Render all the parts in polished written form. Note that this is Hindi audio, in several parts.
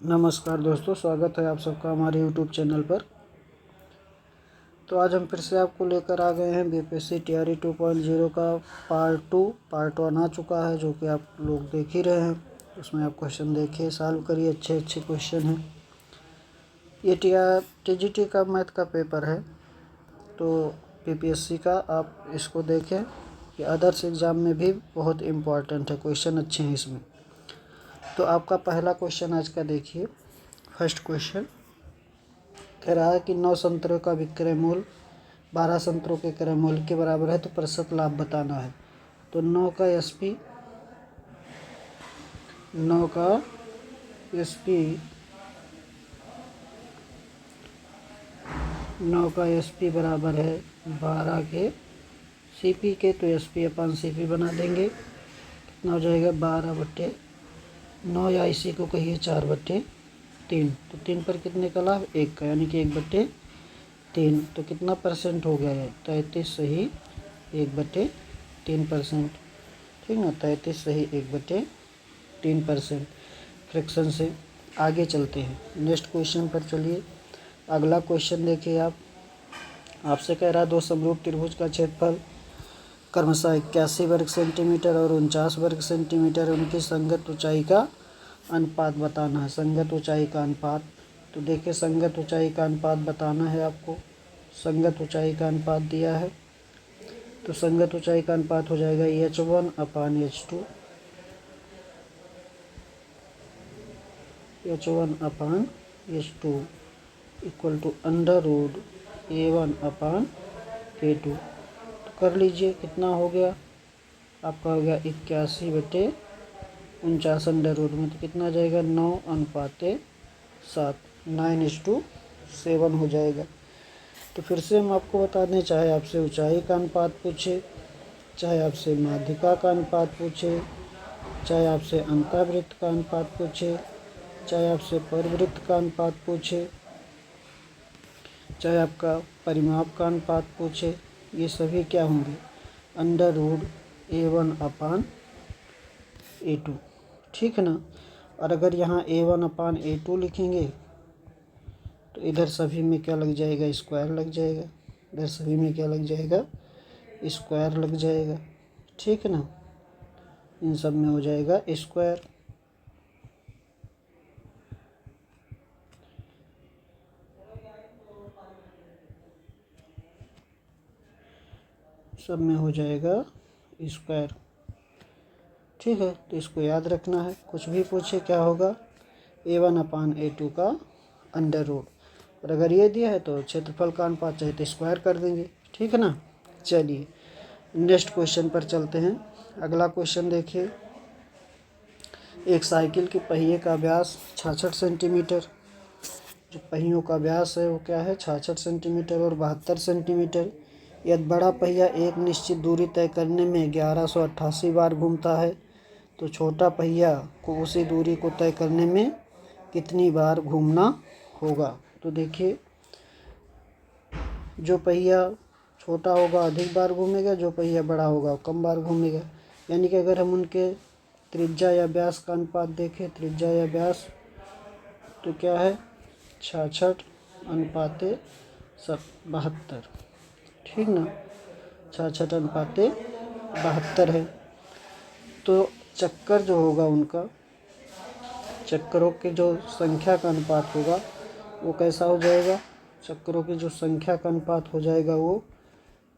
नमस्कार दोस्तों, स्वागत है आप सबका हमारे यूट्यूब चैनल पर। तो आज हम फिर से आपको लेकर आ गए हैं बीपीएससी तैयारी 2.0 का पार्ट 1 आ चुका है, जो कि आप लोग देख ही रहे हैं। उसमें आप क्वेश्चन देखिए, सॉल्व करिए, अच्छे अच्छे क्वेश्चन हैं। ये टीजीटी का मैथ का पेपर है, तो बीपीएससी का आप इसको देखें कि अदर्स एग्ज़ाम में भी बहुत इम्पॉर्टेंट है, क्वेश्चन अच्छे हैं इसमें। तो आपका पहला क्वेश्चन आज का देखिए। फर्स्ट क्वेश्चन कह रहा है कि 9 संतरों का विक्रय मूल्य 12 संतरों के क्रय मूल्य के बराबर है, तो प्रतिशत लाभ बताना है। तो 9 का एसपी बराबर है 12 के सीपी के, तो एसपी अपन सीपी बना देंगे। कितना हो जाएगा 12/9, या इसी को कहिए 4/3। तो 3 पर कितने का लाभ 1 का, यानी कि 1/3। तो कितना परसेंट हो गया है 33 सही 1/3%। ठीक ना, 33 सही 1/3%। फ्रैक्शन से आगे चलते हैं, नेक्स्ट क्वेश्चन पर चलिए। अगला क्वेश्चन देखिए आपसे कह रहा है 2 समरूप त्रिभुज का क्षेत्रफल क्रमशः 81 वर्ग सेंटीमीटर और 49 वर्ग सेंटीमीटर, उनकी संगत ऊंचाई का अनुपात बताना है। संगत ऊंचाई का अनुपात, तो देखिए संगत ऊंचाई का अनुपात बताना है आपको। संगत ऊंचाई का अनुपात दिया है, तो संगत ऊंचाई का अनुपात हो जाएगा h1/h2 इक्वल टू √a1/a2। तो कर लीजिए, कितना हो गया आपका, हो गया 81/49 अंडर रूट में, तो कितना आ जाएगा 9:7, 9:7 हो जाएगा। तो फिर से हम आपको बता दें, चाहे आपसे ऊंचाई का अनुपात पूछे, चाहे आपसे माध्यिका का अनुपात पूछे, चाहे आपसे अंतःवृत्त का अनुपात पूछे, चाहे आपसे परिवृत्त का अनुपात पूछे, चाहे आपका परिमाप का अनुपात पूछे, ये सभी क्या होंगे √a1/a2। ठीक है ना। और अगर यहाँ a1/a2 लिखेंगे तो इधर सभी में क्या लग जाएगा, स्क्वायर लग जाएगा। इधर सभी में क्या लग जाएगा, स्क्वायर लग जाएगा। ठीक है ना, इन सब में हो जाएगा स्क्वायर। सब में हो जाएगा स्क्वायर। ठीक है, तो इसको याद रखना है, कुछ भी पूछे क्या होगा a1/a2 का अंडर रूट। और अगर ये दिया है तो क्षेत्रफल का अनुपात चाहे तो स्क्वायर कर देंगे। ठीक है ना। चलिए नेक्स्ट क्वेश्चन पर चलते हैं। अगला क्वेश्चन देखिए। एक साइकिल के पहिए का व्यास 66 सेंटीमीटर, जो पहियों का व्यास है वो क्या है 66 सेंटीमीटर और 72 सेंटीमीटर। यदि बड़ा पहिया एक निश्चित दूरी तय करने में 1188 बार घूमता है, तो छोटा पहिया को उसी दूरी को तय करने में कितनी बार घूमना होगा। तो देखिए, जो पहिया छोटा होगा अधिक बार घूमेगा, जो पहिया बड़ा होगा कम बार घूमेगा। यानी कि अगर हम उनके त्रिज्या या व्यास का अनुपात देखें, त्रिज्या या व्यास, तो क्या है 66:72। ठीक ना, 66:72 है। तो चक्कर जो होगा उनका, चक्करों की जो संख्या का अनुपात होगा वो कैसा हो जाएगा, चक्करों की जो संख्या का अनुपात हो जाएगा वो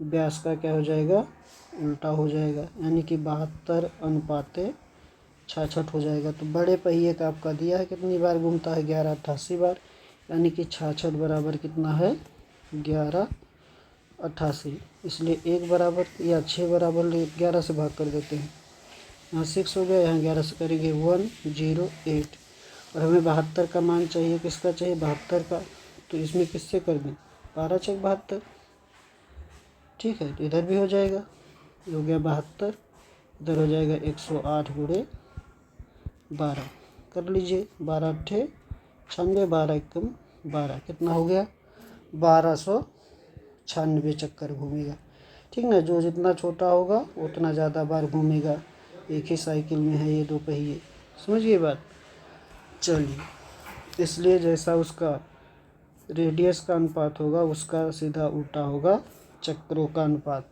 व्यास का क्या हो जाएगा, उल्टा हो जाएगा। यानी कि 72:66 हो जाएगा। तो बड़े पहिए का आपका दिया है कितनी बार घूमता है 1188 बार, यानी कि 66 बराबर कितना है 1188। इसलिए 1 बराबर या 6 बराबर 11 से भाग कर देते हैं। यहाँ 6 हो गया, यहाँ 11 से करेंगे 108। और हमें 72 का मान चाहिए, किसका चाहिए 72 का, तो इसमें किससे कर दें 12×6 = 72। ठीक है, तो इधर भी हो जाएगा, ये हो गया 72, इधर हो जाएगा 108×12। कर लीजिए 12×8 = 96, 12×1 = 12, कितना हो गया 1296 चक्कर घूमेगा। ठीक ना, जो जितना छोटा होगा उतना ज़्यादा बार घूमेगा। एक ही साइकिल में है ये 2 पहिए, समझिए बात। चलिए इसलिए जैसा उसका रेडियस का अनुपात होगा उसका सीधा उल्टा होगा चक्रों का अनुपात।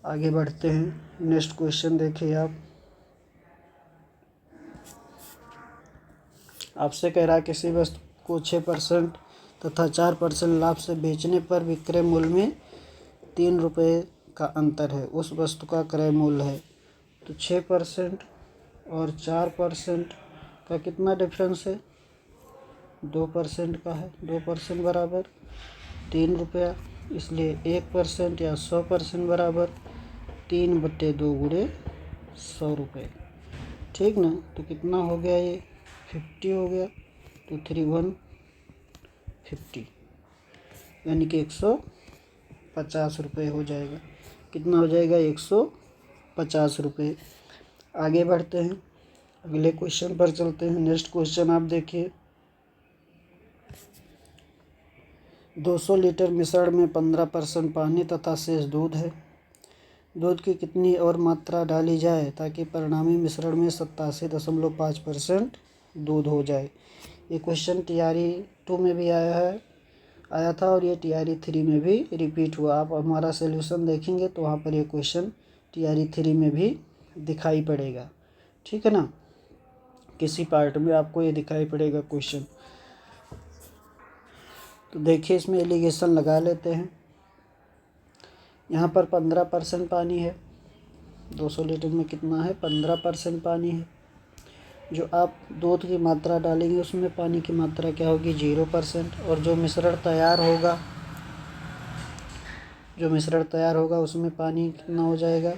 आगे बढ़ते हैं। नेक्स्ट क्वेश्चन देखिए आप। आपसे कह रहा है किसी वस्तु को 6% तथा 4% लाभ से बेचने पर विक्रय मूल्य में 3 रुपये का अंतर है। उस वस्तु का क्रय मूल्य है। तो 6% और 4% का कितना डिफरेंस है? 2% का है। 2% बराबर 3 रुपया, इसलिए 1% या 100% बराबर 3/2 गुणे 100 रुपये। ठीक ना। तो कितना हो गया? ये 50 हो गया। तो 3/150 यानी कि 150 रुपये हो जाएगा। कितना हो जाएगा? 150 रुपये। आगे बढ़ते हैं, अगले क्वेश्चन पर चलते हैं। नेक्स्ट क्वेश्चन आप देखिए। 200 लीटर मिश्रण में 15% पानी तथा शेष दूध है। दूध की कितनी और मात्रा डाली जाए ताकि परिणामी मिश्रण में 87.5% दूध हो जाए? ये क्वेश्चन TRE 2 में भी आया था और ये TRE 3 में भी रिपीट हुआ। आप हमारा सॉल्यूशन देखेंगे तो वहाँ पर ये क्वेश्चन TRE 3 में भी दिखाई पड़ेगा। ठीक है ना। किसी पार्ट में आपको ये दिखाई पड़ेगा क्वेश्चन। तो देखिए इसमें एलिगेशन लगा लेते हैं। यहाँ पर 15% पानी है। 200 लीटर में कितना है? 15% पानी है। जो आप दूध की मात्रा डालेंगे उसमें पानी की मात्रा क्या होगी? 0%। और जो मिश्रण तैयार होगा उसमें पानी कितना हो जाएगा?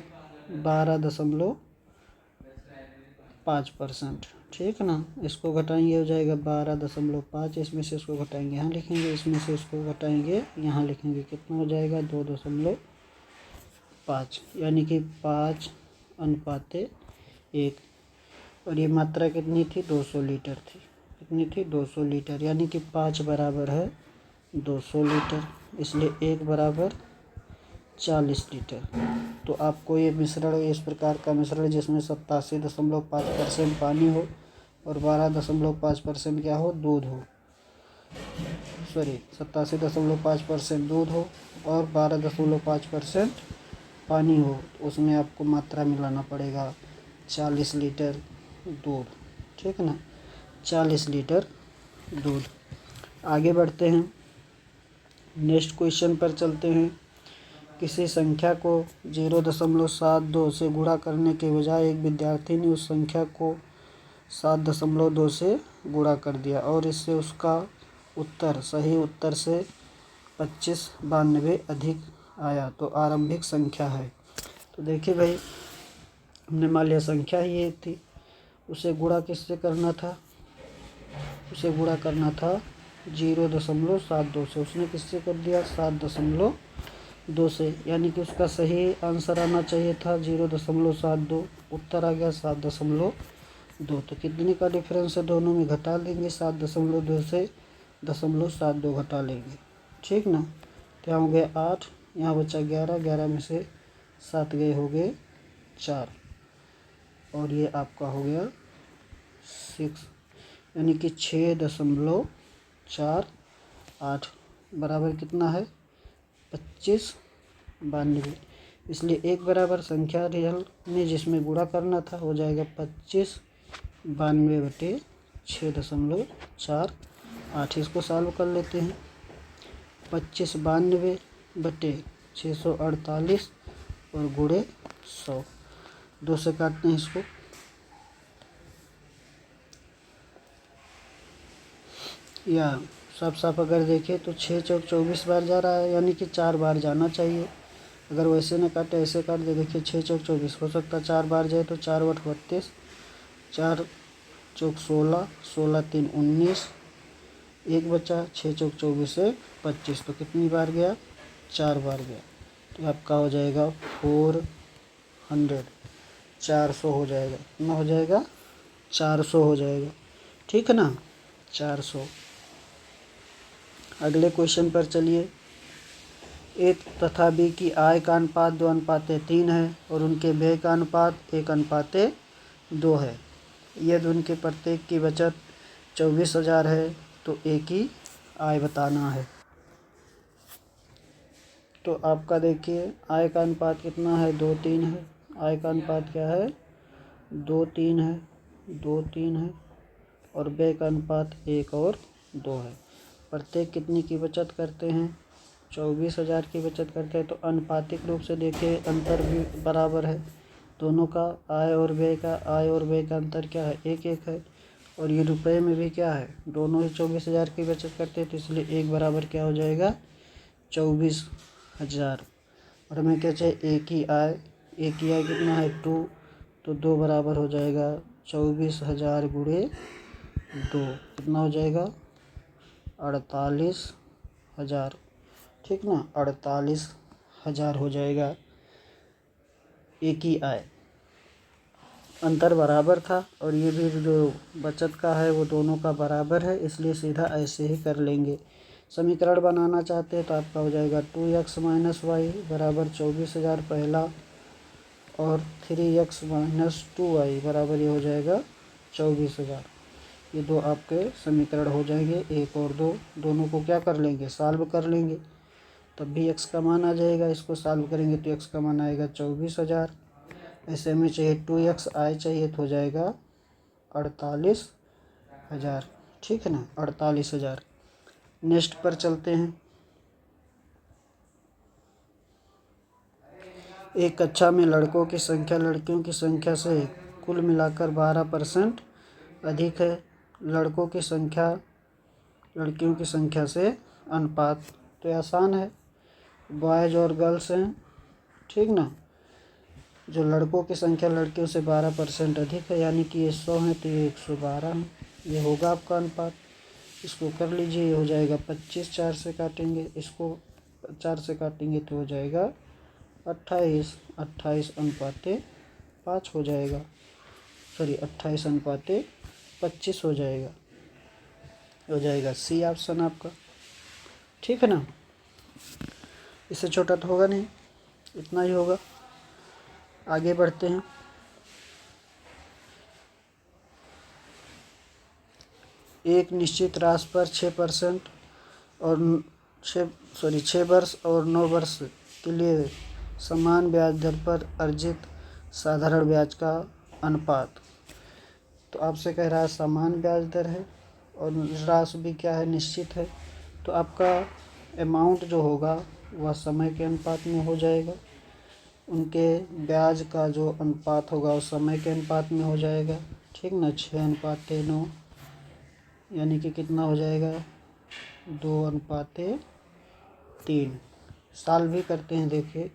12.5%। ठीक ना। इसको घटाएंगे हो जाएगा 12.5। इसमें से इसको घटाएंगे यहाँ लिखेंगे, इसमें से इसको घटाएंगे यहाँ लिखेंगे। कितना हो जाएगा? 2.5 यानी कि 5:1। और ये मात्रा कितनी थी? 200 लीटर थी। कितनी थी? 200 लीटर यानी कि 5 बराबर है 200 लीटर, इसलिए 1 बराबर 40 लीटर। तो आपको ये मिश्रण, इस प्रकार का मिश्रण जिसमें 87.5% पानी हो और 12.5% क्या हो? दूध हो। 87.5% दूध हो और 12.5% पानी हो, तो उसमें आपको मात्रा मिलाना पड़ेगा 40 लीटर दूध। ठीक ना। 40 लीटर दूध। आगे बढ़ते हैं, नेक्स्ट क्वेश्चन पर चलते हैं। किसी संख्या को 0.72 से गुणा करने के बजाय एक विद्यार्थी ने उस संख्या को 7.2 से गुणा कर दिया और इससे उसका उत्तर सही उत्तर से 2592 अधिक आया, तो आरंभिक संख्या है। तो देखिए भाई, हमने मान लिया संख्या ही एक थी, उसे गुणा किससे करना था? उसे गुणा करना था 0.72 से। उसने किससे कर दिया? 7.2 से, यानी कि उसका सही आंसर आना चाहिए था 0.72। उत्तर आ गया 7.2। तो कितने का डिफरेंस है दोनों में? घटा लेंगे। 7.2 से 0.72 घटा लेंगे। ठीक ना। तो यहाँ हो गया 8, यहाँ बचा 11, 11 में से 7 गए, हो गए 4, और ये आपका हो गया 6, यानी कि 6.48 बराबर कितना है? 2592। इसलिए एक बराबर संख्या रियल में जिसमें गुणा करना था हो जाएगा 2592 बटे 6.48। इसको सॉल्व कर लेते हैं। 2592 बटे 648 और गुणे 100। 2 से काटते हैं इसको। या साफ अगर देखें तो 6 चौक 24 बार जा रहा है, यानी कि 4 बार जाना चाहिए। अगर वैसे न काटे, ऐसे काट दे। देखिए 6 चौक 24 हो सकता है 4 बार जाए, तो 4 × 32, 4 चौक 16, 16 3 19, 1 बचा। 6 चौक 24 से 25, तो कितनी बार गया? 4 बार गया। तो आपका हो जाएगा 400 हो जाएगा। कितना हो जाएगा? 400 हो जाएगा। ठीक है ना, 400। अगले क्वेश्चन पर चलिए। ए तथा बी की आय का अनुपात 2:3 है और उनके व्यय का अनुपात 1:2 है। यदि उनके प्रत्येक की बचत 24,000 है तो ए की आय बताना है। तो आपका देखिए आय का अनुपात कितना है, 2:3 है। आय का अनुपात क्या है, 2:3 है, 2:3 है। और व्यय का अनुपात 1 और 2 है। प्रत्येक कितनी की बचत करते हैं, 24,000 की बचत करते हैं। तो अनुपातिक रूप से देखिए अंतर भी बराबर है दोनों का। आय और व्यय का अंतर क्या है, 1-1 है। और ये रुपए में भी क्या है, दोनों ही 24,000 की बचत करते हैं, तो इसलिए एक बराबर क्या हो जाएगा, 24,000। और हमें क्या चाहिए, एक ही आय कितना है, 2, तो 2 बराबर हो जाएगा 24,000 गुणे 2, कितना हो जाएगा, 48,000। ठीक ना, 48,000 हो जाएगा एक ही आय। अंतर बराबर था और ये भी जो बचत का है वो दोनों का बराबर है, इसलिए सीधा ऐसे ही कर लेंगे। समीकरण बनाना चाहते हैं तो आपका हो जाएगा 2x - y बराबर 24,000 पहला, और 3x - 2y बराबर ये हो जाएगा 24,000। ये दो आपके समीकरण हो जाएंगे, 1 और 2। दोनों को क्या कर लेंगे, सॉल्व कर लेंगे, तब भी x का मान आ जाएगा। इसको सॉल्व करेंगे तो x का मान आएगा 24,000। ऐसे में चाहिए 2x आय चाहिए तो हो जाएगा 48,000। ठीक है ना, 48,000। नेक्स्ट पर चलते हैं। एक कक्षा में लड़कों की संख्या लड़कियों की संख्या से कुल मिलाकर 12% अधिक है। लड़कों की संख्या लड़कियों की संख्या से अनुपात, तो आसान है, बॉयज़ और गर्ल्स हैं। ठीक ना, जो लड़कों की संख्या लड़कियों से 12% अधिक है, यानी कि ये 100 हैं तो ये 112 हैं, ये होगा आपका अनुपात। इसको कर लीजिए, ये हो जाएगा 25, 4 से काटेंगे, इसको 4 से काटेंगे तो हो जाएगा 28, 28:5 हो जाएगा, सॉरी 28:25 हो जाएगा सी ऑप्शन आपका। ठीक है ना, इससे छोटा तो होगा नहीं, इतना ही होगा। आगे बढ़ते हैं। एक निश्चित राशि पर 6% और 6 वर्ष और 9 वर्ष के लिए समान ब्याज दर पर अर्जित साधारण ब्याज का अनुपात। तो आपसे कह रहा है समान ब्याज दर है और राशि भी क्या है, निश्चित है। तो आपका अमाउंट जो होगा वह समय के अनुपात में हो जाएगा, उनके ब्याज का जो अनुपात होगा वो समय के अनुपात में हो जाएगा। ठीक ना, 6:9, यानी कि कितना हो जाएगा, 2:3। साल भी करते हैं, देखिए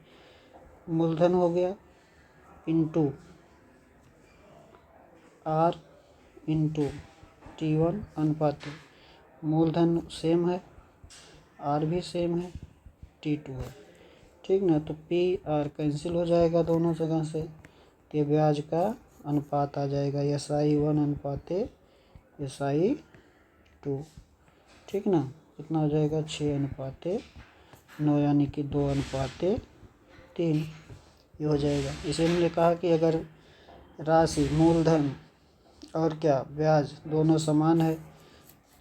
मूलधन हो गया इंटू आर इंटू T1 अनुपात, मूलधन सेम है, आर भी सेम है, T2 है। ठीक ना, तो PR कैंसिल हो जाएगा दोनों जगह से, तो ब्याज का अनुपात आ जाएगा SI1 SI2। ठीक ना, कितना हो जाएगा, 6:9, यानी कि 2:3 ये हो जाएगा। इसे हमने कहा कि अगर राशि मूलधन और क्या ब्याज दोनों समान है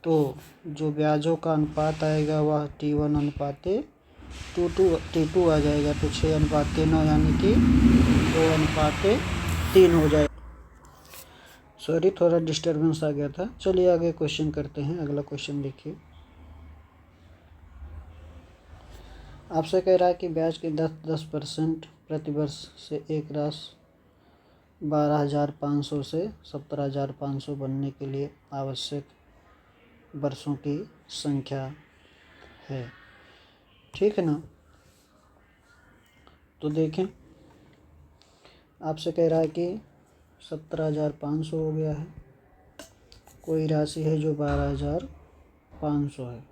तो जो ब्याजों का अनुपात आएगा वह T1:2 आ जाएगा, तो 6:9 यानी कि 2:3 हो जाएगा। सॉरी, थोड़ा डिस्टर्बेंस आ गया था। चलिए आगे क्वेश्चन करते हैं। अगला क्वेश्चन देखिए, आपसे कह रहा है कि ब्याज के 10% प्रतिवर्ष से एक राशि 12,500 से 17,500 बनने के लिए आवश्यक वर्षों की संख्या है। ठीक है ना, तो देखें आपसे कह रहा है कि 17,500 हो गया है, कोई राशि है जो 12,500 है,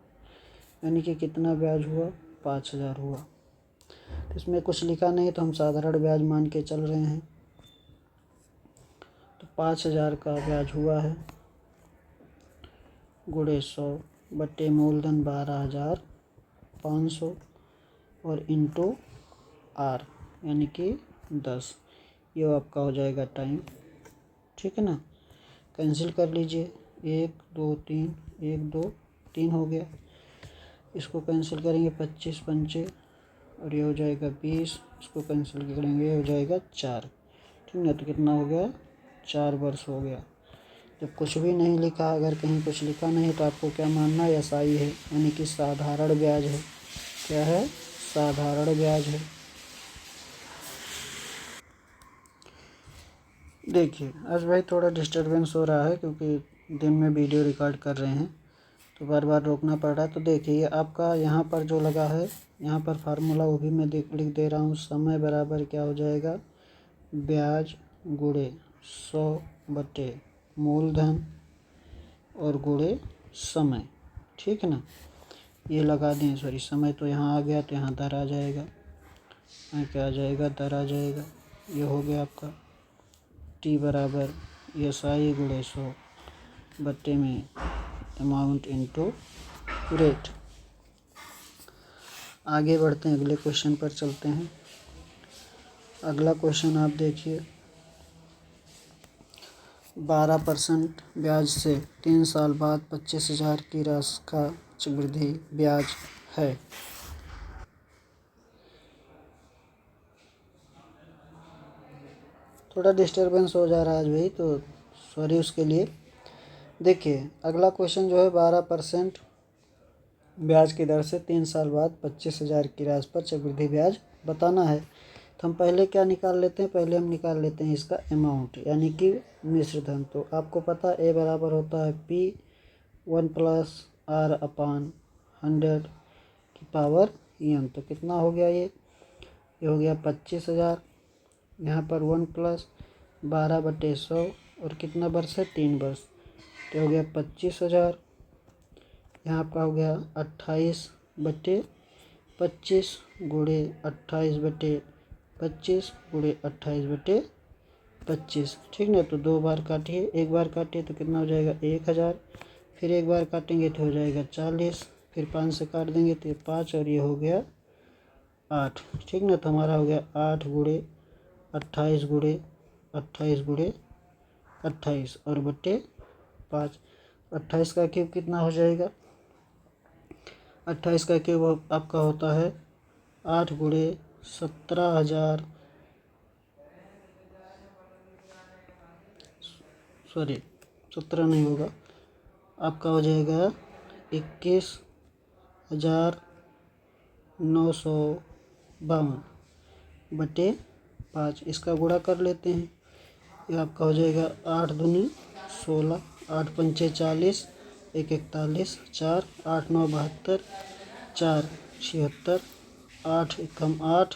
यानी कि कितना ब्याज हुआ, 5,000 हुआ। तो इसमें कुछ लिखा नहीं तो हम साधारण ब्याज मान के चल रहे हैं। तो 5,000 का ब्याज हुआ है गुणे 100 बटे मूलधन 12,500 और इंटू आर यानी कि 10, ये आपका हो जाएगा टाइम। ठीक है ना, कैंसिल कर लीजिए, 1 2 3, 1 2 3 हो गया। इसको कैंसिल करेंगे 25 पंचे और ये हो जाएगा 20। इसको कैंसिल करेंगे ये हो जाएगा 4। ठीक है, तो कितना हो गया? 4 वर्ष हो गया। जब कुछ भी नहीं लिखा, अगर कहीं कुछ लिखा नहीं तो आपको क्या मानना है? SI है, यानी कि साधारण ब्याज है। क्या है? साधारण ब्याज है। देखिए आज भाई थोड़ा डिस्टरबेंस हो रहा है क्योंकि दिन में वीडियो रिकॉर्ड कर रहे हैं तो बार बार रोकना पड़ रहा है। तो देखिए ये आपका यहाँ पर जो लगा है, यहाँ पर फार्मूला वो भी मैं लिख दे रहा हूँ। समय बराबर क्या हो जाएगा? ब्याज गुणे 100 बटे मूलधन और गुणे समय। ठीक है ना, ये लगा दें। सॉरी, समय तो यहाँ आ गया तो यहाँ दर आ जाएगा। यहाँ क्या आ जाएगा? दर आ जाएगा। ये हो गया आपका T बराबर SI गुणे 100 बट्टे में अमाउंट इंटू रेट। आगे बढ़ते हैं, अगले क्वेश्चन पर चलते हैं। अगला क्वेश्चन आप देखिए, 12% ब्याज से 3 साल बाद 25,000 की राशि का चक्रवृद्धि ब्याज है। थोड़ा डिस्टरबेंस हो जा रहा है आज भाई, तो सॉरी उसके लिए। देखिए अगला क्वेश्चन जो है 12% ब्याज की दर से 3 साल बाद 25,000 की राशि पर चक्रवृद्धि ब्याज बताना है। तो हम पहले क्या निकाल लेते हैं? पहले हम निकाल लेते हैं इसका अमाउंट, यानी कि मिश्र धन। तो आपको पता A बराबर होता है P1 + R/100 की पावर n। तो कितना हो गया? ये हो गया 25,000। यहाँ पर 1 + 12/100 और कितना वर्ष है? 3 वर्ष। तो हो गया 25,000। यहाँ आपका हो गया 28/25 गुणे 28/25 गुणे 28/25। ठीक ना, तो 2 बार काटिए। एक बार काटिए तो कितना हो जाएगा? 1,000। फिर एक बार काटेंगे तो हो जाएगा 40। फिर 5 से काट देंगे तो 5 और ये हो गया 8। ठीक ना, तो हमारा हो गया 8 गुणे 28 गुणे 28 गुणे 28 और बट्टे 5। 28 का क्यूब कितना हो जाएगा? 28 का क्यूब आपका होता है 8 गुणे 17,000, सॉरी 17 नहीं होगा, आपका हो जाएगा 21,952 बटे 5। इसका गुणा कर लेते हैं। ये आपका हो जाएगा 8 दूनी 16, 8 पंचे 40, 1 41, 4 8 9 72, 4 76, 8 एकम 8,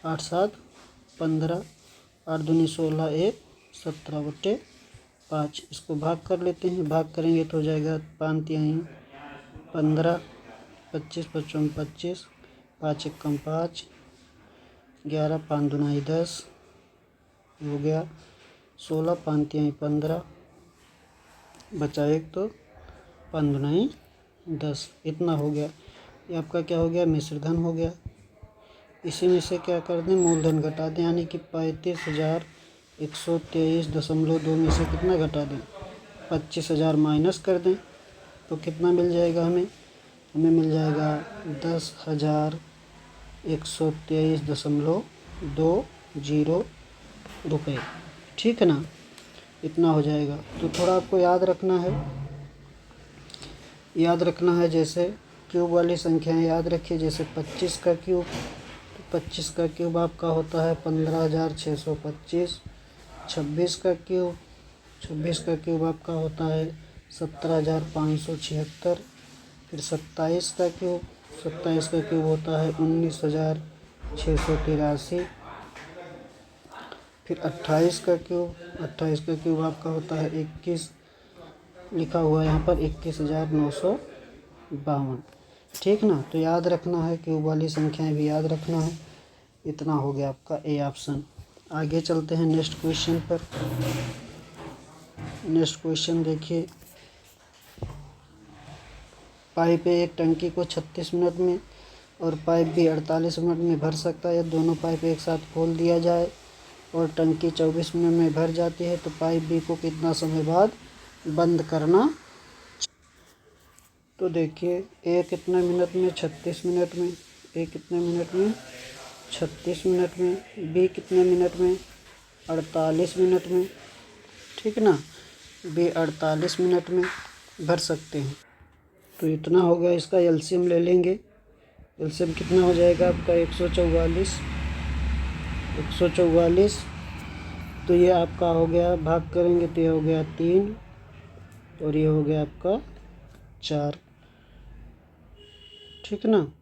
8 7 15, 8 दूनी 16, 1 17 बटे 5। इसको भाग कर लेते हैं। भाग करेंगे तो हो जाएगा 5 तिहाई 15, 25 55 25, 5 एकम 5, 11 5 दूनाई 10 हो गया 16, 5 तिहाई 15, बचा 1 तो 5 दूनाई 10। इतना हो गया। ये आपका क्या हो गया? मिश्र धन हो गया। इसी में से क्या कर दें? मूलधन घटा दें, यानी कि 35,123.2 में से कितना घटा दें? 25,000 माइनस कर दें तो कितना मिल जाएगा हमें? हमें मिल जाएगा 10,123.20 रुपये। ठीक है ना, इतना हो जाएगा। तो थोड़ा आपको याद रखना है, जैसे क्यूब वाली संख्याएं याद रखिए। जैसे 25 का क्यूब, तो 25 का क्यूब आपका होता है 15,625। 26 का क्यूब आपका होता है 17,576। फिर 27 का क्यूब होता है 19,683। फिर 28 का क्यूब आपका होता है 21, लिखा हुआ यहाँ पर 21,952। ठीक ना, तो याद रखना है, क्यूब वाली संख्याएं भी याद रखना है। इतना हो गया आपका ए ऑप्शन। आगे चलते हैं नेक्स्ट क्वेश्चन पर। नेक्स्ट क्वेश्चन देखिए, पाइप एक टंकी को 36 मिनट में और पाइप भी 48 मिनट में भर सकता है। दोनों पाइप एक साथ खोल दिया जाए और टंकी 24 मिनट में भर जाती है, तो पाइप बी को कितना समय बाद बंद करना। तो देखिए ए कितने मिनट में, 36 मिनट में, ए कितने मिनट में, 36 मिनट में, बी कितने मिनट में, 48 मिनट में, ठीक ना, बी 48 मिनट में भर सकते हैं। तो इतना हो गया। इसका एलसीएम ले लेंगे। एलसीएम कितना हो जाएगा आपका 144। तो ये आपका हो गया, भाग करेंगे तो ये हो गया 3 और ये हो गया आपका 4, ठीक ना।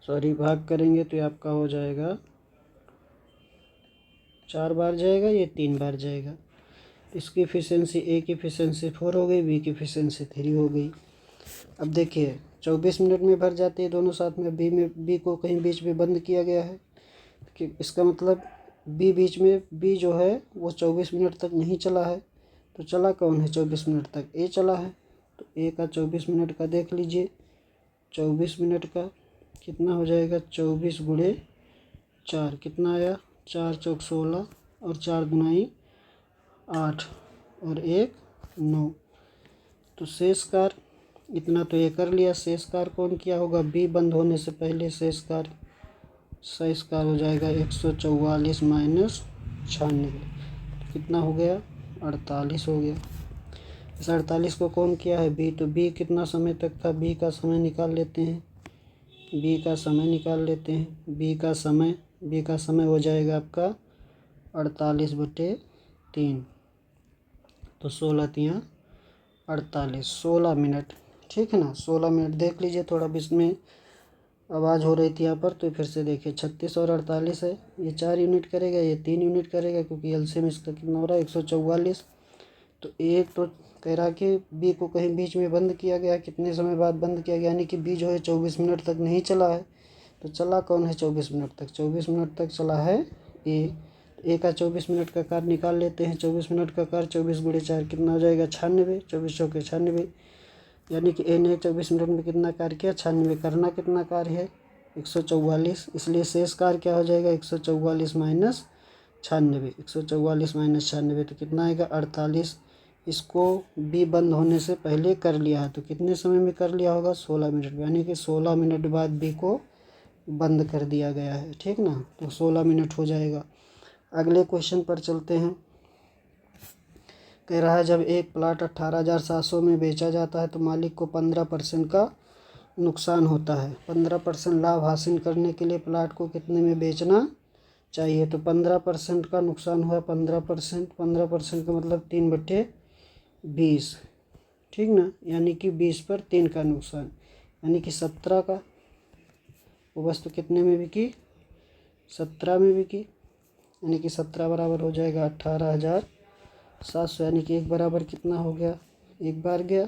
सॉरी, भाग करेंगे तो ये आपका हो जाएगा 4 बार जाएगा, ये 3 बार जाएगा। इसकी एफिशिएंसी, ए की एफिशिएंसी 4 हो गई, बी की एफिशिएंसी 3 हो गई। अब देखिए 24 मिनट में भर जाते हैं दोनों साथ में। बी को कहीं बीच में बंद किया गया है कि इसका मतलब बी जो है वो 24 मिनट तक नहीं चला है। तो चला कौन है 24 मिनट तक? ए चला है। तो ए का 24 मिनट का देख लीजिए। 24 मिनट का कितना हो जाएगा? 24 गुणे 4 कितना आया? 4 चौक 16 और 4 गुनाई 8 और 1 9। तो शेष कार्य इतना तो ये कर लिया। शेष कार्य कौन किया होगा? बी बंद होने से पहले शेष कार्य हो जाएगा 144 माइनस 96। तो कितना हो गया? 48 हो गया। इस 48 को कौन किया है? बी। तो बी कितना समय तक था? बी का समय निकाल लेते हैं। बी का समय हो जाएगा आपका 48/3। तो 16 तियाँ 48, 16 मिनट, ठीक है ना। 16 मिनट देख लीजिए। थोड़ा भी इसमें आवाज़ हो रही थी यहाँ पर, तो फिर से देखिए 36 और 48 है, ये 4 यूनिट करेगा, ये 3 यूनिट करेगा, क्योंकि एलसीएम इसका कितना हो रहा है? 144। तो एक तो कह रहा कि बी को कहीं बीच में बंद किया गया, कितने समय बाद बंद किया गया, यानी कि बी जो है 24 मिनट तक नहीं चला है। तो चला कौन है 24 मिनट तक? 24 मिनट तक चला है ए का 24 मिनट का कार्य निकाल लेते हैं। 24 मिनट का कार्य 24 गुणे 4 कितना हो जाएगा? 96। 24 चौके 96, यानी कि ए ने 24 मिनट में कितना कार्य किया? 96। करना कितना कार्य है? 144। इसलिए शेष कार्य क्या हो जाएगा? 144 माइनस 96। 144 माइनस 96 तो कितना आएगा? 48। इसको बी बंद होने से पहले कर लिया है। तो कितने समय में कर लिया होगा? 16 मिनट में, यानी कि 16 मिनट बाद बी को बंद कर दिया गया है, ठीक ना। तो 16 मिनट हो जाएगा। अगले क्वेश्चन पर चलते हैं। कह रहा है जब एक प्लाट 18,700 में बेचा जाता है तो मालिक को 15% का नुकसान होता है। 15% लाभ हासिल करने के लिए प्लाट को कितने में बेचना चाहिए? तो 15% का नुकसान हुआ। 15% का मतलब 3/20, ठीक ना, यानी कि 20 पर 3 का नुकसान, यानी कि 17 का। वो वस्तु कितने में बिकी? 17 में बिकी, यानी कि 17 बराबर हो जाएगा 18,700, यानी कि एक बराबर कितना हो गया? एक बार गया,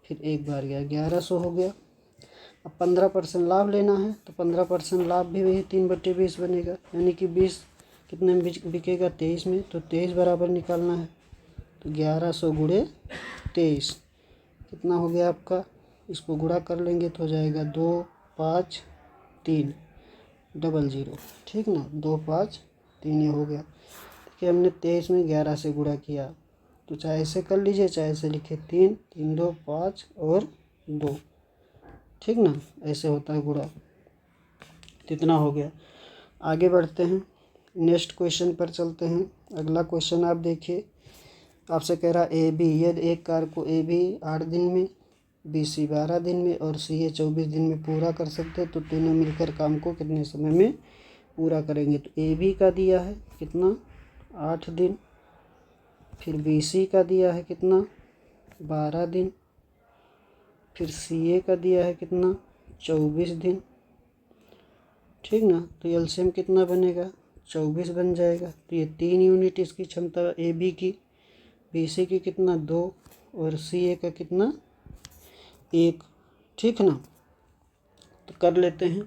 फिर एक बार गया, 1100 हो गया। अब 15% लाभ लेना है, तो 15% लाभ भी वही 3/20 बनेगा, यानी कि 20 कितने में बिकेगा? 23 में। तो 23 बराबर निकालना है। तो 1100 गुणे 23 कितना हो गया आपका? इसको गुणा कर लेंगे तो हो जाएगा 25300, ठीक ना। 253 ये हो गया। देखिए हमने 23 में 11 से गुणा किया, तो चाहे ऐसे कर लीजिए, चाहे ऐसे लिखे 3 3 2 5 और 2, ठीक ना, ऐसे होता है गुणा। कितना हो गया? आगे बढ़ते हैं, नेक्स्ट क्वेश्चन पर चलते हैं। अगला क्वेश्चन आप देखिए, आपसे कह रहा ए बी, यदि एक कार्य को ए बी 8 दिन में, बी सी 12 दिन में और सी ए 24 दिन में पूरा कर सकते हैं, तो तीनों मिलकर काम को कितने समय में पूरा करेंगे? तो ए बी का दिया है कितना? 8 दिन। फिर बी सी का दिया है कितना? 12 दिन। फिर सी ए का दिया है कितना? 24 दिन, ठीक ना। तो एलसीएम कितना बनेगा? 24 बन जाएगा। तो ये 3 यूनिट इसकी क्षमता ए बी की, बी सी की कितना? 2 और सी ए का कितना? 1, ठीक ना। तो कर लेते हैं।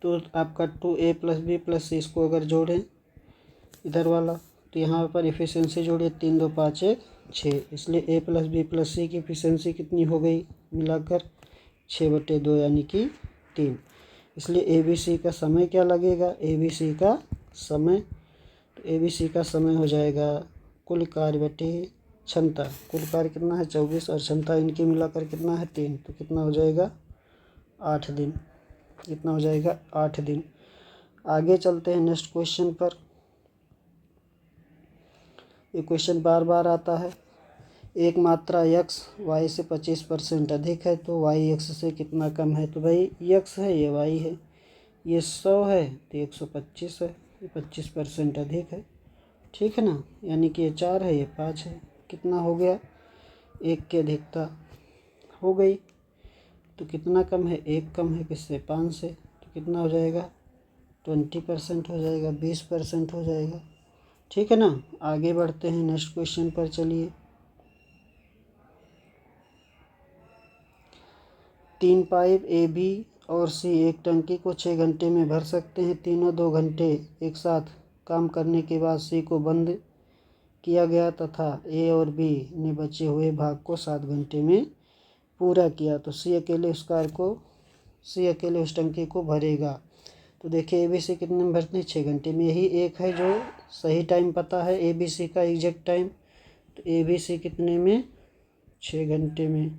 तो आपका 2A + B + C, इसको अगर जोड़ें इधर वाला, तो यहाँ पर एफिशिएंसी जोड़िए 3 2 5 1 6, इसलिए A + B + C की एफिशिएंसी कितनी हो गई मिलाकर? 6/2, यानी कि 3। इसलिए ABC का समय क्या लगेगा? ABC का समय, तो ABC का समय हो जाएगा कुल कार्य बटे क्षमता, कुल कार्य कितना है 24 और क्षमता इनकी मिलाकर कितना है 3, तो कितना हो जाएगा 8 दिन। कितना हो जाएगा 8 दिन। आगे चलते हैं नेक्स्ट क्वेश्चन पर। ये क्वेश्चन बार बार आता है। एक मात्रा x y से 25% अधिक है तो y x से कितना कम है। तो भाई x है, ये y है, ये 100 है तो 125 है, ये 25% अधिक है। ठीक है ना, यानी कि ये 4 है, ये 5 है। कितना हो गया, 1 की अधिकता हो गई। तो कितना कम है, 1 कम है किससे, 5 से। तो कितना हो जाएगा 20% हो जाएगा, 20% हो जाएगा। ठीक है ना। आगे बढ़ते हैं नेक्स्ट क्वेश्चन पर। चलिए, 3 पाइप ए बी और सी एक टंकी को 6 घंटे में भर सकते हैं। तीनों 2 घंटे एक साथ काम करने के बाद सी को बंद किया गया तथा ए और बी ने बचे हुए भाग को 7 घंटे में पूरा किया। तो सी अकेले उस टंकी को भरेगा। तो देखिए ए बी सी कितने में भरते हैं, 6 घंटे में। यही एक है जो सही टाइम पता है ए बी सी का एग्जैक्ट टाइम। तो ए बी सी कितने में, 6 घंटे में।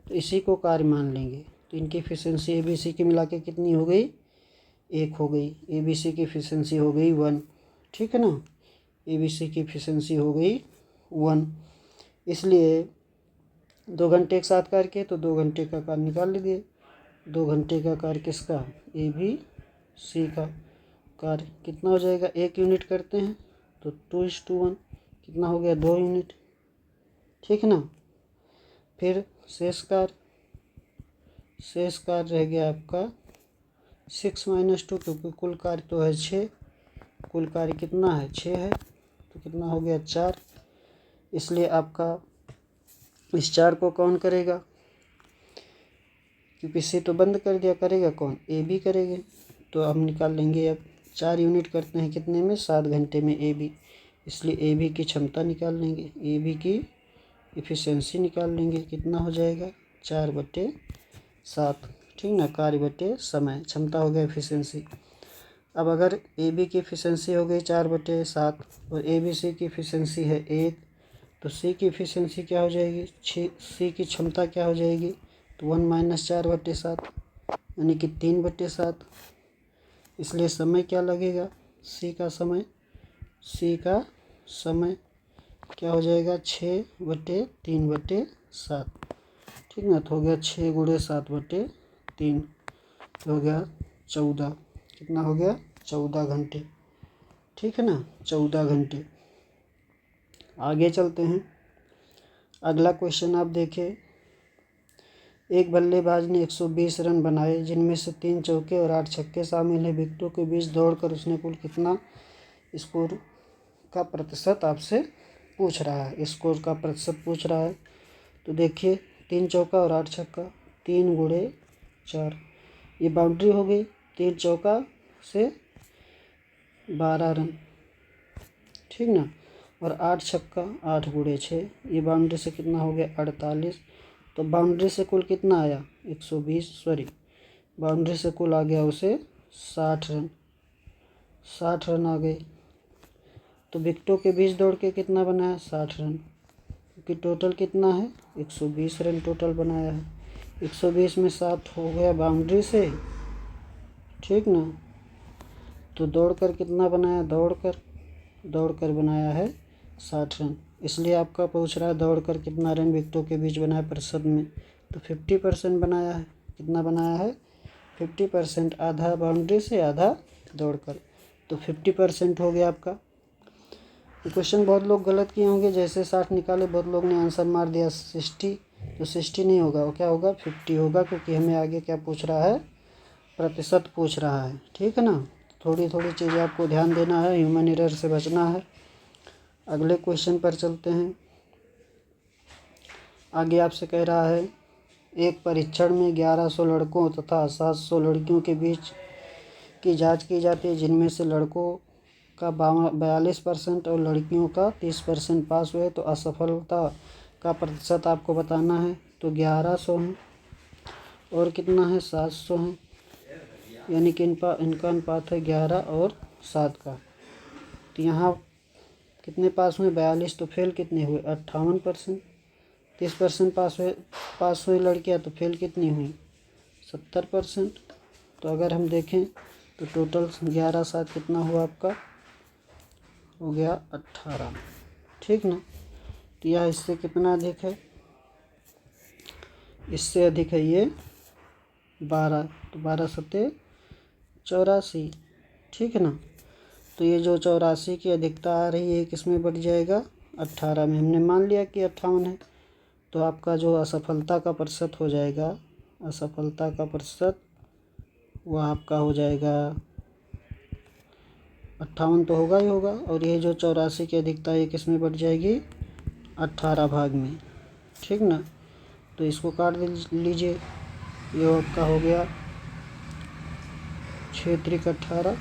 तो इसी को कार्य मान लेंगे। तो इनकी एफिशिएंसी ए बी सी की मिला के कितनी हो गई, 1 हो गई। ए बी सी की एफिशिएंसी हो गई 1। ठीक है ना, ए बी सी की एफिशिएंसी हो गई 1। इसलिए 2 घंटे एक साथ कार्य किए तो 2 घंटे का कार्य निकाल लीजिए। 2 घंटे का कार्य किसका, ए बी सी का कार्य कितना हो जाएगा, 1 यूनिट करते हैं तो 2:1 कितना हो गया, 2 यूनिट। ठीक है ना। फिर शेष कार्य रह गया आपका 6 - 2, क्योंकि कुल कार्य तो है 6, कुल कार्य कितना है 6 है, तो कितना हो गया 4। इसलिए आपका इस 4 को कौन करेगा, क्योंकि सी तो बंद कर दिया, करेगा कौन, ए बी करेंगे। तो हम निकाल लेंगे अब 4 यूनिट करते हैं कितने में, 7 घंटे में ए बी। इसलिए ए बी की क्षमता निकाल लेंगे, ए बी की एफिशिएंसी निकाल लेंगे। कितना हो जाएगा 4/7। ठीक ना, कार्य बटे समय, क्षमता हो गया एफिशिएंसी। अब अगर ए बी की एफिशिएंसी हो गई 4/7 और ए बी सी की एफिशिएंसी है 1, तो सी की एफिशिएंसी क्या हो जाएगी, सी की क्षमता क्या हो जाएगी, तो 1 - 4/7 यानी कि 3/7। इसलिए समय क्या लगेगा, सी का समय क्या हो जाएगा 6/3/7। ठीक ना। तो हो गया 6 × 7/3 तो हो गया 14। कितना हो गया 14 घंटे। ठीक है ना, 14 घंटे। आगे चलते हैं। अगला क्वेश्चन आप देखिए। एक बल्लेबाज ने 120 रन बनाए जिनमें से 3 चौके और 8 छक्के शामिल हैं। विकेटों के बीच दौड़कर उसने कुल कितना स्कोर का प्रतिशत आपसे पूछ रहा है, स्कोर का प्रतिशत पूछ रहा है। तो देखिए 3 चौका और 8 छक्का, 3 × 4 ये बाउंड्री हो गई। 3 चौका से 12 रन, ठीक ना, और 8 छक्का 8 × 6 ये बाउंड्री से कितना हो गया 48। तो बाउंड्री से कुल कितना आया 120, बाउंड्री से कुल आ गया उसे 60 रन आ गए। तो विकेटों के बीच दौड़ के कितना बनाया 60 रन, क्योंकि टोटल कितना है 120 रन टोटल बनाया है। 120 में 7 हो गया बाउंड्री से, ठीक ना। तो दौड़कर कितना बनाया, दौड़कर बनाया है 60 रन। इसलिए आपका पूछ रहा है दौड़कर कितना रन विकेटों के बीच बनाया प्रतिशत में, तो 50% बनाया है। कितना बनाया है 50%, आधा बाउंड्री से आधा दौड़कर, तो 50% हो गया आपका। क्वेश्चन बहुत लोग गलत किए होंगे, जैसे 60 निकाले बहुत लोग ने आंसर मार दिया 60, तो 60 नहीं होगा, वो क्या होगा 50 होगा, क्योंकि हमें आगे क्या पूछ रहा है, प्रतिशत पूछ रहा है। ठीक है ना, थोड़ी थोड़ी चीज़ें आपको ध्यान देना है, ह्यूमन एरर से बचना है। अगले क्वेश्चन पर चलते हैं। आगे आपसे कह रहा है एक परीक्षण में 1100 लड़कों तथा 700 लड़कियों के बीच की जांच की जाती है, जिनमें से लड़कों का 42% और लड़कियों का 30% पास हुए, तो असफलता का प्रतिशत आपको बताना है। तो 1100 हैं और कितना है 700 हैं, यानी कि इनका अनुपात है 11 और 7 का। तो यहाँ कितने पास हुए 42, तो फेल कितने हुए 58%। 30% पास हुई लड़कियां, तो फेल कितनी हुई 70%। तो अगर हम देखें तो टोटल 11 7 कितना हुआ आपका, हो गया 18, ठीक ना। तो यह इससे कितना अधिक है, इससे अधिक है ये 12, तो 12 सत्ते 84, ठीक है ना। तो ये जो 84 की अधिकता आ रही है किस में बढ़ जाएगा 18 में। हमने मान लिया कि 58 है, तो आपका जो असफलता का प्रतिशत हो जाएगा, असफलता का प्रतिशत वह आपका हो जाएगा 58 तो होगा ही होगा। और ये जो 84 की अधिकता है किस में बढ़ जाएगी 18 भाग में, ठीक ना। तो इसको काट लीजिए, ये आपका हो गया 6 त्रिक 18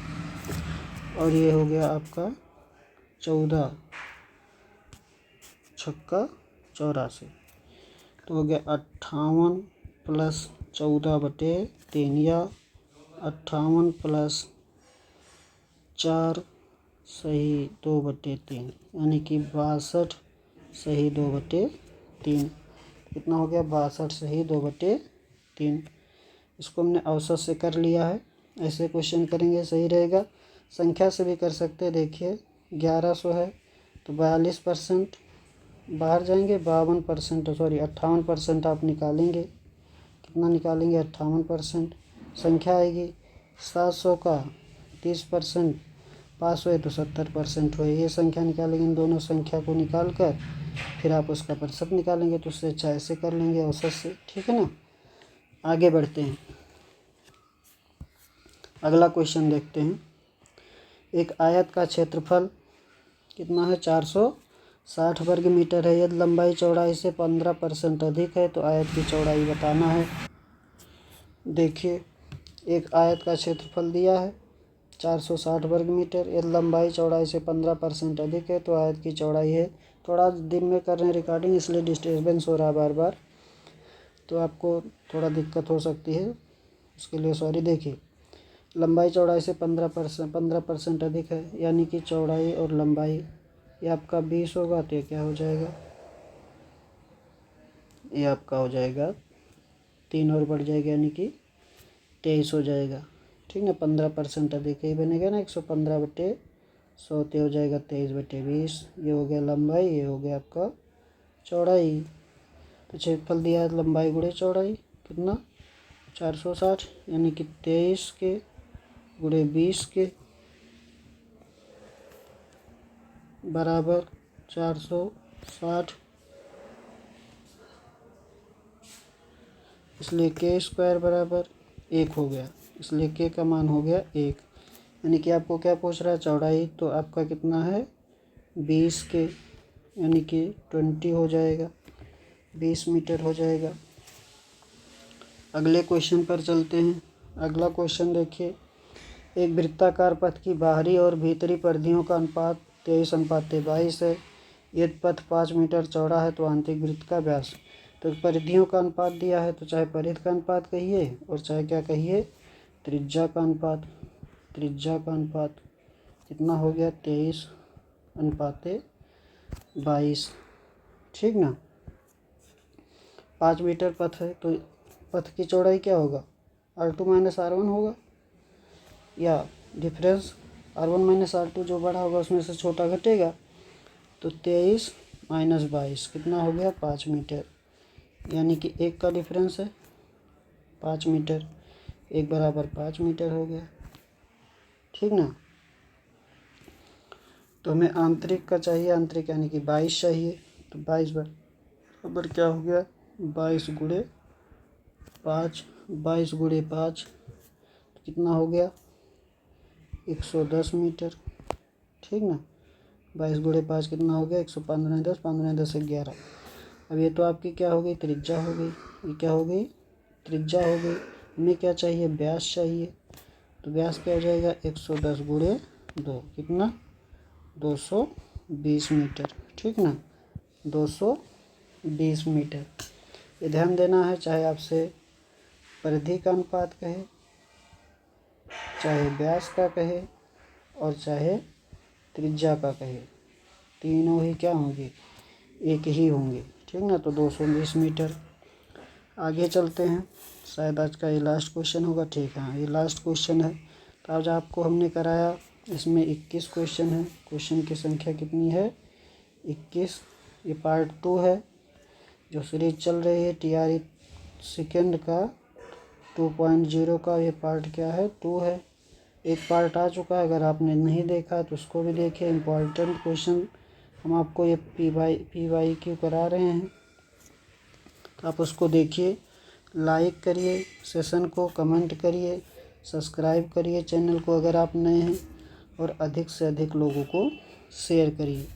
और ये हो गया आपका 14 छक्का 84, तो हो गया 58 प्लस 14/3 या 58 प्लस 4 सही 2/3, यानी कि 62 सही 2/3। कितना हो गया 62 सही 2/3। इसको हमने औसत से कर लिया है, ऐसे क्वेश्चन करेंगे सही रहेगा। संख्या से भी कर सकते हैं, देखिए 1100 है तो 42% बाहर जाएंगे, 52% सॉरी 58% आप निकालेंगे। कितना निकालेंगे 58%। संख्या आएगी 700 का 30% पास हुए तो 70% हुए। ये संख्या निकालेंगे, इन दोनों संख्या को निकाल कर फिर आप उसका प्रतिशत निकालेंगे। तो उससे अच्छा ऐसे कर लेंगे औसत से, ठीक है ना। आगे बढ़ते हैं, अगला क्वेश्चन देखते हैं। एक आयत का क्षेत्रफल कितना है 460 वर्ग मीटर है। यदि लंबाई चौड़ाई से 15% अधिक है तो आयत की चौड़ाई बताना है। देखिए एक आयत का क्षेत्रफल दिया है 460 वर्ग मीटर, यदि लंबाई चौड़ाई से 15% अधिक है तो आयत की चौड़ाई है। थोड़ा दिन में कर रहे हैं रिकॉर्डिंग, इसलिए डिस्टर्बेंस हो रहा है बार बार, तो आपको थोड़ा दिक्कत हो सकती है, उसके लिए सॉरी। देखिए लंबाई चौड़ाई से 15% अधिक है, यानी कि चौड़ाई और लंबाई ये आपका 20 होगा, तो ये क्या हो जाएगा, ये आपका हो जाएगा 3 और बढ़ जाएगा, यानी कि 23 हो जाएगा, ठीक ना। 15% अधिक ही बनेगा ना, 115/100 तो हो जाएगा 23/20। ये हो गया लंबाई, ये हो गया आपका चौड़ाई। तो क्षेत्रफल दिया है लंबाई गुणे चौड़ाई, कितना 460, यानी कि 23 के गुणे 20 के बराबर 460, इसलिए के स्क्वायर बराबर 1 हो गया, इसलिए के का मान हो गया 1। यानी कि आपको क्या पूछ रहा है चौड़ाई, तो आपका कितना है 20 के, यानी कि 20 हो जाएगा, 20 मीटर हो जाएगा। अगले क्वेश्चन पर चलते हैं। अगला क्वेश्चन देखिए, एक वृत्ताकार पथ की बाहरी और भीतरी परिधियों का अनुपात 23:22 है। यदि पथ 5 मीटर चौड़ा है तो आंतरिक वृत्त का व्यास, तो परिधियों का अनुपात दिया है तो चाहे परिधि का अनुपात कहिए और चाहे क्या कहिए त्रिज्या का अनुपात। त्रिज्या का अनुपात कितना हो गया 23:22, ठीक ना। 5 मीटर पथ है तो पथ की चौड़ाई क्या होगा R2 - R1 होगा, या डिफरेंस R1 - R2 जो बड़ा होगा उसमें से छोटा घटेगा, तो 23 - 22 कितना हो गया 5 मीटर, यानी कि 1 का डिफरेंस है 5 मीटर, 1 बराबर 5 मीटर हो गया, ठीक ना। तो हमें आंतरिक का चाहिए, आंतरिक यानी कि 22 चाहिए, तो 22 बराबर क्या हो गया 22 गुणे 5, 22 गुणे 5 कितना हो गया 110 मीटर, ठीक ना। 22 गुणे 5 कितना हो गया 115, 10 15 10 11। अब ये तो आपकी क्या हो गई त्रिज्या हो गई, ये क्या हो गई त्रिज्या हो गई। हमें क्या चाहिए व्यास चाहिए, तो व्यास क्या हो जाएगा 110 गुणे 2 कितना 220 मीटर, ठीक ना 220 मीटर। ये ध्यान देना है, चाहे आपसे परिधि का अनुपात कहे, चाहे व्यास का कहे और चाहे त्रिज्या का कहे, तीनों ही क्या होंगे, एक ही होंगे, ठीक ना। तो 220 मीटर। आगे चलते हैं, शायद आज का ये लास्ट क्वेश्चन होगा, ठीक है, हाँ ये लास्ट क्वेश्चन है। तो आज आपको हमने कराया, इसमें 21 क्वेश्चन है। क्वेश्चन की संख्या कितनी है, 21। ये पार्ट 2 है, जो सीरीज चल रही है TRE सेकेंड का 2.0 का। ये पार्ट क्या है, 2 है। एक पार्ट आ चुका है, अगर आपने नहीं देखा तो उसको भी देखिए। इम्पॉर्टेंट क्वेश्चन हम आपको ये PYQ करा रहे हैं, तो आप उसको देखिए, लाइक करिए सेशन को, कमेंट करिए, सब्सक्राइब करिए चैनल को अगर आप नए हैं, और अधिक से अधिक लोगों को शेयर करिए।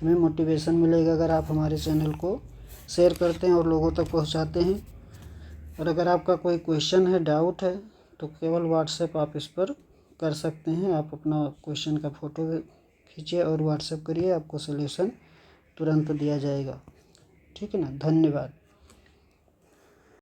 हमें मोटिवेशन मिलेगा अगर आप हमारे चैनल को शेयर करते हैं और लोगों तक पहुंचाते हैं। और अगर आपका कोई क्वेश्चन है, डाउट है, तो केवल व्हाट्सएप आप इस पर कर सकते हैं। आप अपना क्वेश्चन का फ़ोटो खींचिए और व्हाट्सएप करिए, आपको सलूशन तुरंत दिया जाएगा, ठीक है ना। धन्यवाद।